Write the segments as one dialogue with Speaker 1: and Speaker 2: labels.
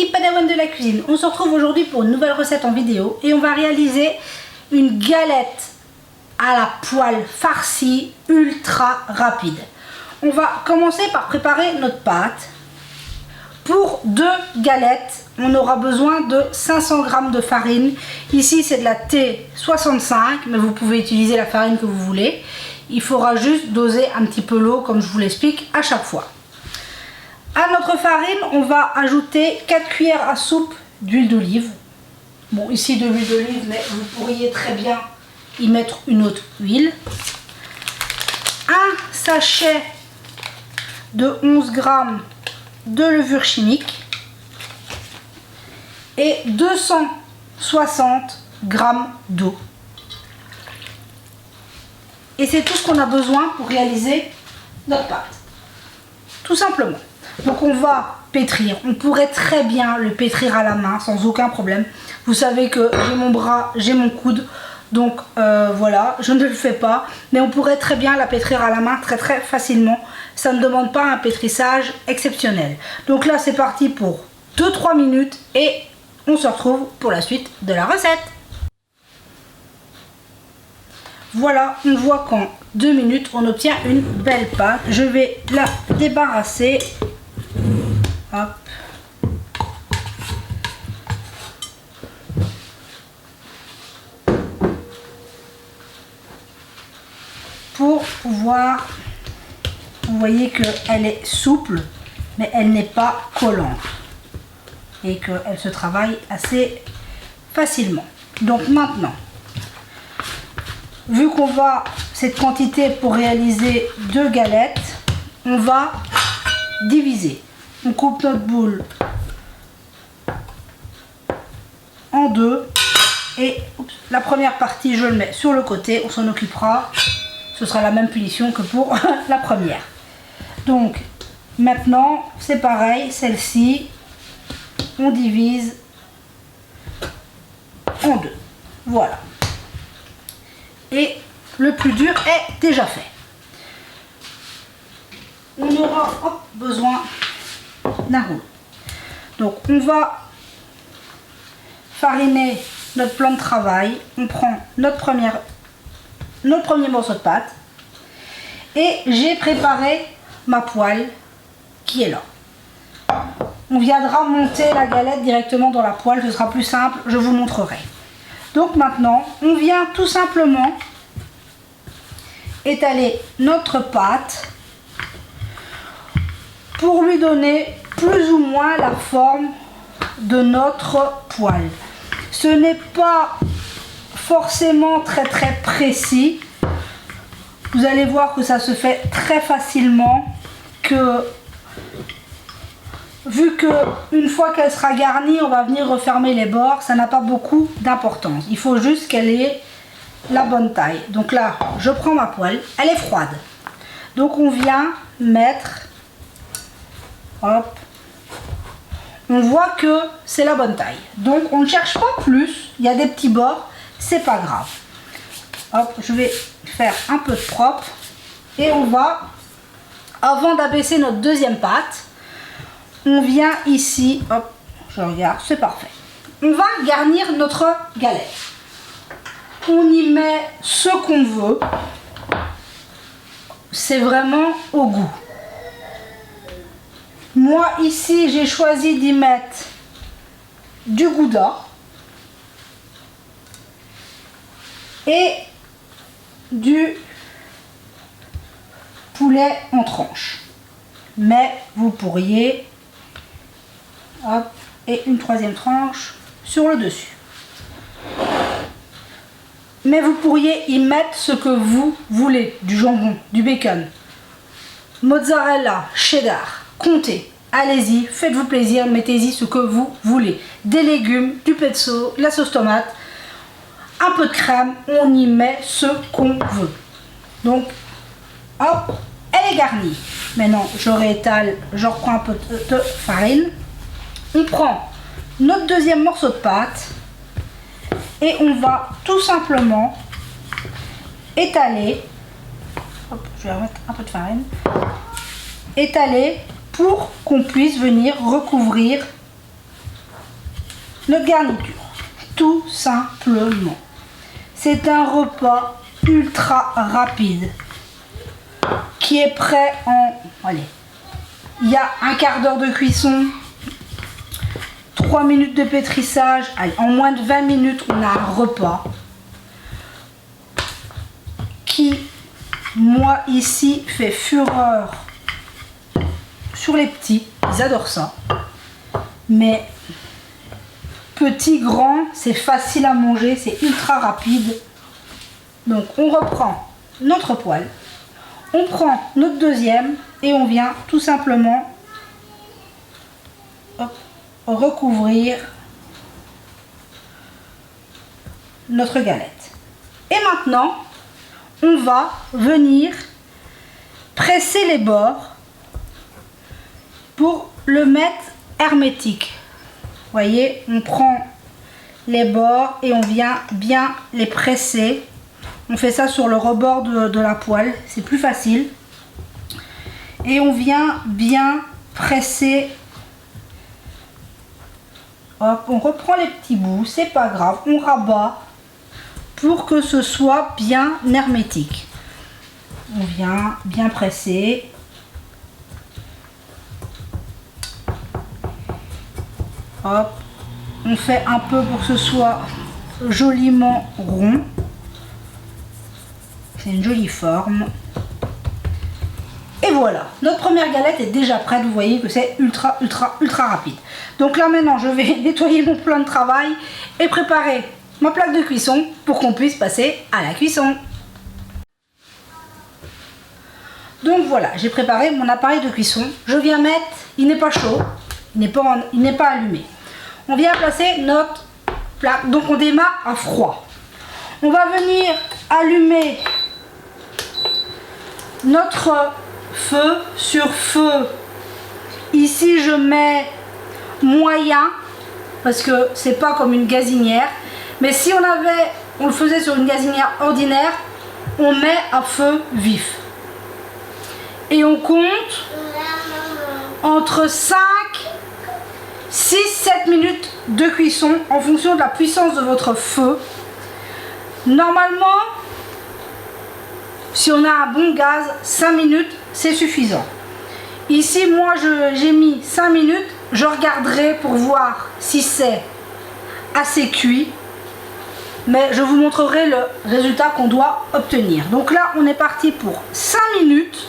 Speaker 1: petits padawans de la cuisine, on se retrouve aujourd'hui pour une nouvelle recette en vidéo et on va réaliser une galette à la poêle farcie ultra rapide. On va commencer par préparer notre pâte. Pour 2 galettes, on aura besoin de 500 g de farine. Ici c'est de la T65, mais vous pouvez utiliser la farine que vous voulez. Il faudra juste doser un petit peu l'eau comme je vous l'explique à chaque fois. À notre farine, on va ajouter 4 cuillères à soupe d'huile d'olive. Bon, ici de l'huile d'olive, mais vous pourriez très bien y mettre une autre huile. Un sachet de 11 g de levure chimique et 260 g d'eau. Et c'est tout ce qu'on a besoin pour réaliser notre pâte. Tout simplement. Donc on va pétrir. On pourrait très bien le pétrir à la main sans aucun problème. Vous savez que j'ai mon bras, j'ai mon coude. Donc voilà, je ne le fais pas. Mais on pourrait très bien la pétrir à la main très facilement. Ça ne demande pas un pétrissage exceptionnel. Donc là c'est parti pour 2-3 minutes et on se retrouve pour la suite de la recette. Voilà, on voit qu'en 2 minutes on obtient une belle pâte. Je vais la débarrasser. Hop. Pour pouvoir, vous voyez qu'elle est souple, mais elle n'est pas collante et qu'elle se travaille assez facilement. Donc maintenant, vu qu'on va cette quantité pour réaliser 2 galettes, on va diviser. On coupe notre boule en 2 et la première partie je le mets sur le côté, on s'en occupera. Ce sera la même punition que pour la première. Donc maintenant c'est pareil, celle-ci on divise en 2. Voilà. Et le plus dur est déjà fait. On aura besoin d'un rouleau. Donc on va fariner notre plan de travail. On prend notre premier morceau de pâte. Et j'ai préparé ma poêle qui est là. On viendra monter la galette directement dans la poêle. Ce sera plus simple, je vous montrerai. Donc maintenant, on vient tout simplement étaler notre pâte pour lui donner plus ou moins la forme de notre poêle. Ce n'est pas forcément très précis. Vous allez voir que ça se fait très facilement, que vu que une fois qu'elle sera garnie, on va venir refermer les bords, ça n'a pas beaucoup d'importance. Il faut juste qu'elle ait la bonne taille. Donc là, je prends ma poêle, elle est froide. Donc on vient mettre, hop, on voit que c'est la bonne taille. Donc on ne cherche pas plus, il y a des petits bords, c'est pas grave. Hop, je vais faire un peu de propre et on va, avant d'abaisser notre deuxième pâte, on vient ici, hop, je regarde, c'est parfait. On va garnir notre galette. On y met ce qu'on veut. C'est vraiment au goût. Moi ici, j'ai choisi d'y mettre du gouda et du poulet en tranches. Mais vous pourriez, hop, et une 3e tranche sur le dessus. Mais vous pourriez y mettre ce que vous voulez, du jambon, du bacon, mozzarella, cheddar, comté. Allez-y, faites-vous plaisir, mettez-y ce que vous voulez. Des légumes, du pezzo, la sauce tomate, un peu de crème, on y met ce qu'on veut. Donc, hop, elle est garnie. Maintenant, je réétale, je reprends un peu de farine. On prend notre deuxième morceau de pâte et on va tout simplement étaler. Hop, je vais remettre un peu de farine. Étaler pour qu'on puisse venir recouvrir notre garniture. Tout simplement. C'est un repas ultra rapide qui est prêt en... Allez, il y a un quart d'heure de cuisson, 3 minutes de pétrissage. Allez, en moins de 20 minutes, on a un repas qui, moi, ici, fait fureur sur les petits. Ils adorent ça. Mais petit, grand, c'est facile à manger, c'est ultra rapide. Donc, on reprend notre poêle. On prend notre deuxième et on vient tout simplement recouvrir notre galette. Et maintenant, on va venir presser les bords pour le mettre hermétique. Vous voyez, on prend les bords et on vient bien les presser. On fait ça sur le rebord de la poêle, c'est plus facile. Et on vient bien presser. Hop, on reprend les petits bouts, c'est pas grave, on rabat pour que ce soit bien hermétique. On vient bien presser. Hop, on fait un peu pour que ce soit joliment rond. C'est une jolie forme. Et voilà, notre première galette est déjà prête. Vous voyez que c'est ultra rapide. Donc là maintenant, je vais nettoyer mon plan de travail et préparer ma plaque de cuisson pour qu'on puisse passer à la cuisson. Donc voilà, j'ai préparé mon appareil de cuisson. Je viens mettre, il n'est pas chaud, il n'est pas allumé. On vient placer notre plaque. Donc on démarre à froid. On va venir allumer notre feu sur feu. Ici je mets moyen parce que c'est pas comme une gazinière, mais si on le faisait sur une gazinière ordinaire, on met à feu vif et on compte entre 5 6-7 minutes de cuisson en fonction de la puissance de votre feu. Normalement, si on a un bon gaz, 5 minutes, c'est suffisant. Ici, moi, j'ai mis 5 minutes. Je regarderai pour voir si c'est assez cuit. Mais je vous montrerai le résultat qu'on doit obtenir. Donc là, on est parti pour 5 minutes.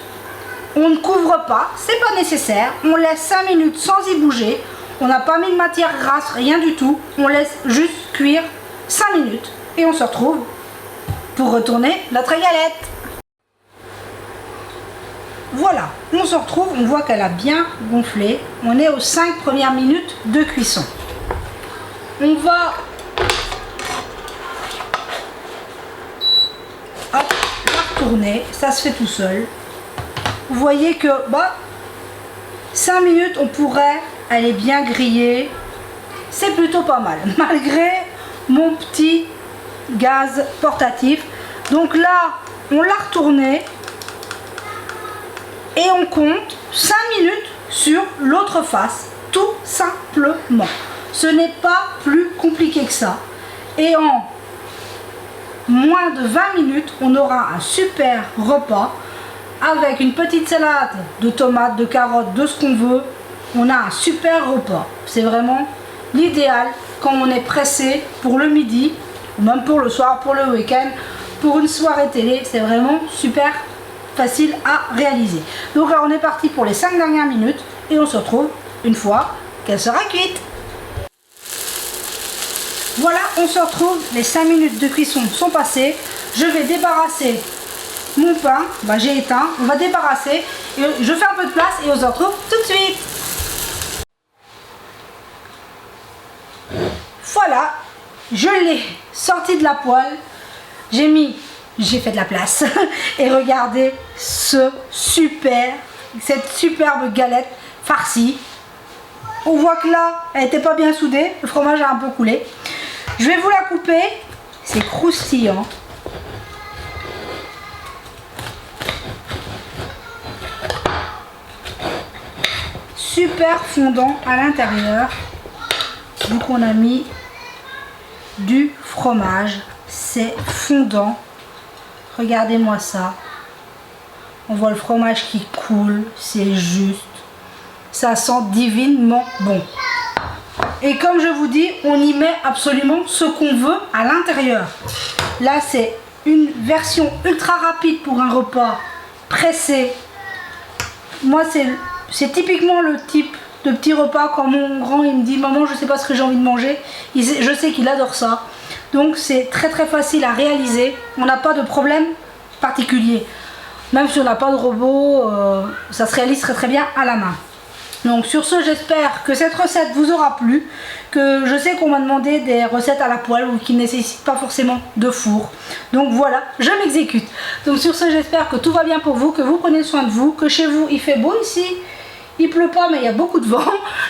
Speaker 1: On ne couvre pas, c'est pas nécessaire. On laisse 5 minutes sans y bouger. On n'a pas mis de matière grasse, rien du tout. On laisse juste cuire 5 minutes. Et on se retrouve pour retourner notre galette. Voilà, on se retrouve, on voit qu'elle a bien gonflé. On est aux 5 premières minutes de cuisson. On va la retourner, ça se fait tout seul. Vous voyez que 5 minutes, on pourrait, elle est bien grillée. C'est plutôt pas mal, malgré mon petit gaz portatif. Donc là, on l'a retourné. Et on compte 5 minutes sur l'autre face, tout simplement. Ce n'est pas plus compliqué que ça. Et en moins de 20 minutes, on aura un super repas avec une petite salade de tomates, de carottes, de ce qu'on veut. On a un super repas. C'est vraiment l'idéal quand on est pressé pour le midi, ou même pour le soir, pour le week-end, pour une soirée télé. C'est vraiment super facile à réaliser. Donc là on est parti pour les 5 dernières minutes et on se retrouve une fois qu'elle sera cuite. Voilà, on se retrouve, les 5 minutes de cuisson sont passées. Je vais débarrasser mon pain, j'ai éteint, on va débarrasser et je fais un peu de place et on se retrouve tout de suite. Voilà, je l'ai sorti de la poêle, j'ai fait de la place et regardez cette superbe galette farcie. On voit que là elle n'était pas bien soudée, le fromage a un peu coulé. Je vais vous la couper, c'est croustillant. Super fondant à l'intérieur. vu qu'on a mis du fromage, c'est fondant. Regardez-moi ça. On voit le fromage qui coule, c'est juste. Ça sent divinement bon. Et comme je vous dis, on y met absolument ce qu'on veut à l'intérieur. Là, c'est une version ultra rapide pour un repas pressé. Moi, c'est typiquement le type de petit repas quand mon grand il me dit maman, je sais pas ce que j'ai envie de manger. Je sais qu'il adore ça. Donc c'est très facile à réaliser. On n'a pas de problème particulier. Même si on n'a pas de robot, ça se réalise très bien à la main. Donc sur ce, j'espère que cette recette vous aura plu, que je sais qu'on m'a demandé des recettes à la poêle ou qui ne nécessitent pas forcément de four. Donc voilà, je m'exécute. Donc sur ce, j'espère que tout va bien pour vous, que vous prenez soin de vous, que chez vous il fait beau ici. Il pleut pas mais il y a beaucoup de vent.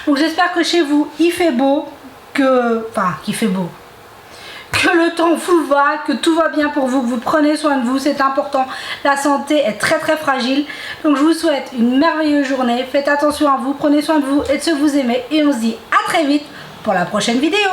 Speaker 1: Donc j'espère que chez vous il fait beau, qu'il fait beau. Que le temps vous va, que tout va bien pour vous, que vous prenez soin de vous, c'est important. La santé est très fragile. Donc je vous souhaite une merveilleuse journée. Faites attention à vous, prenez soin de vous et de ceux que vous aimez. Et on se dit à très vite pour la prochaine vidéo.